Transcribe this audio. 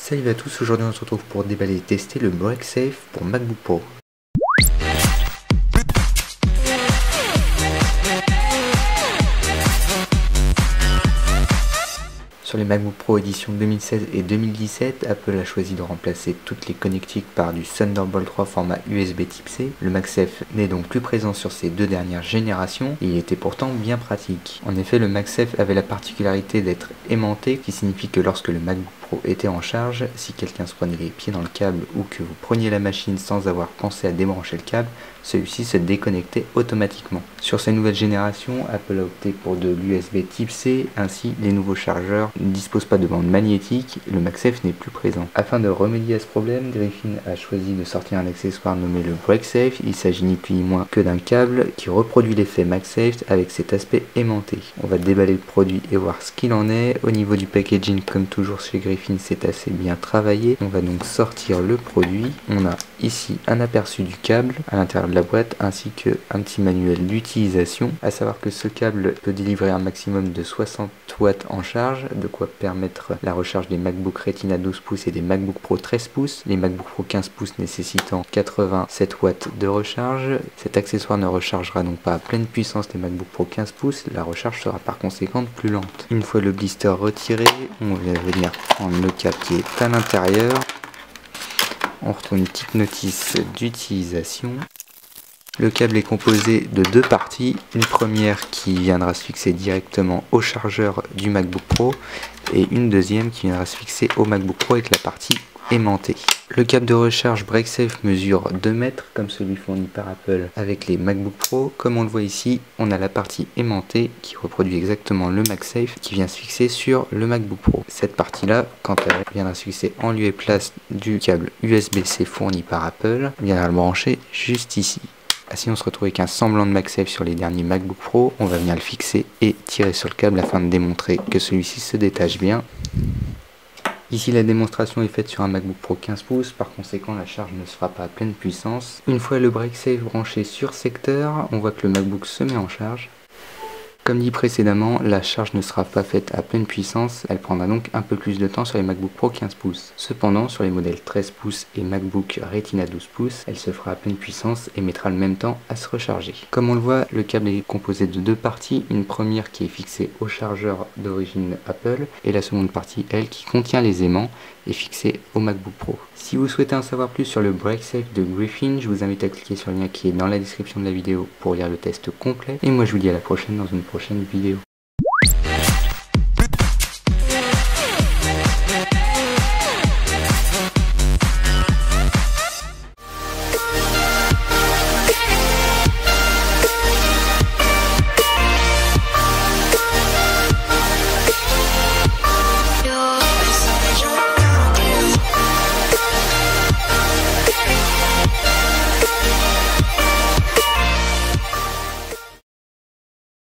Salut à tous, aujourd'hui on se retrouve pour déballer et tester le BreakSafe pour MacBook Pro. Sur les MacBook Pro édition 2016 et 2017, Apple a choisi de remplacer toutes les connectiques par du Thunderbolt 3 format USB type C. Le MagSafe n'est donc plus présent sur ces deux dernières générations, et il était pourtant bien pratique. En effet, le MagSafe avait la particularité d'être aimanté, qui signifie que lorsque le MacBook Pro était en charge, si quelqu'un se prenait les pieds dans le câble ou que vous preniez la machine sans avoir pensé à débrancher le câble, celui-ci se déconnectait automatiquement. Sur ces nouvelles générations, Apple a opté pour de l'USB type C, ainsi les nouveaux chargeurs ne disposent pas de bande magnétique, le MagSafe n'est plus présent. Afin de remédier à ce problème, Griffin a choisi de sortir un accessoire nommé le BreakSafe. Il s'agit ni plus ni moins que d'un câble qui reproduit l'effet MagSafe avec cet aspect aimanté. On va déballer le produit et voir ce qu'il en est. Au niveau du packaging, comme toujours chez Griffin, c'est assez bien travaillé. On va donc sortir le produit. On a ici un aperçu du câble à l'intérieur de la boîte ainsi qu'un petit manuel d'utilisation. À savoir que ce câble peut délivrer un maximum de 60 watts en charge, de quoi permettre la recharge des MacBook Retina 12 pouces et des MacBook Pro 13 pouces, les MacBook Pro 15 pouces nécessitant 87 watts de recharge. Cet accessoire ne rechargera donc pas à pleine puissance les MacBook Pro 15 pouces, la recharge sera par conséquent plus lente. Une fois le blister retiré, on va venir prendre le câble qui est à l'intérieur. On retrouve une petite notice d'utilisation. Le câble est composé de deux parties, une première qui viendra se fixer directement au chargeur du MacBook Pro et une deuxième qui viendra se fixer au MacBook Pro avec la partie aimantée. Le câble de recharge BreakSafe mesure 2 mètres comme celui fourni par Apple avec les MacBook Pro. Comme on le voit ici, on a la partie aimantée qui reproduit exactement le MagSafe qui vient se fixer sur le MacBook Pro. Cette partie-là, quant à elle, viendra se fixer en lieu et place du câble USB-C fourni par Apple, viendra le brancher juste ici. Ainsi, on se retrouve avec un semblant de MagSafe sur les derniers MacBook Pro. On va venir le fixer et tirer sur le câble afin de démontrer que celui-ci se détache bien. Ici, la démonstration est faite sur un MacBook Pro 15 pouces, par conséquent la charge ne se fera pas à pleine puissance. Une fois le BreakSafe branché sur secteur, on voit que le MacBook se met en charge. Comme dit précédemment, la charge ne sera pas faite à pleine puissance, elle prendra donc un peu plus de temps sur les MacBook Pro 15 pouces. Cependant, sur les modèles 13 pouces et MacBook Retina 12 pouces, elle se fera à pleine puissance et mettra le même temps à se recharger. Comme on le voit, le câble est composé de deux parties, une première qui est fixée au chargeur d'origine Apple et la seconde partie, elle, qui contient les aimants, est fixée au MacBook Pro. Si vous souhaitez en savoir plus sur le BreakSafe de Griffin, je vous invite à cliquer sur le lien qui est dans la description de la vidéo pour lire le test complet. Et moi je vous dis à la prochaine dans une prochaine vidéo.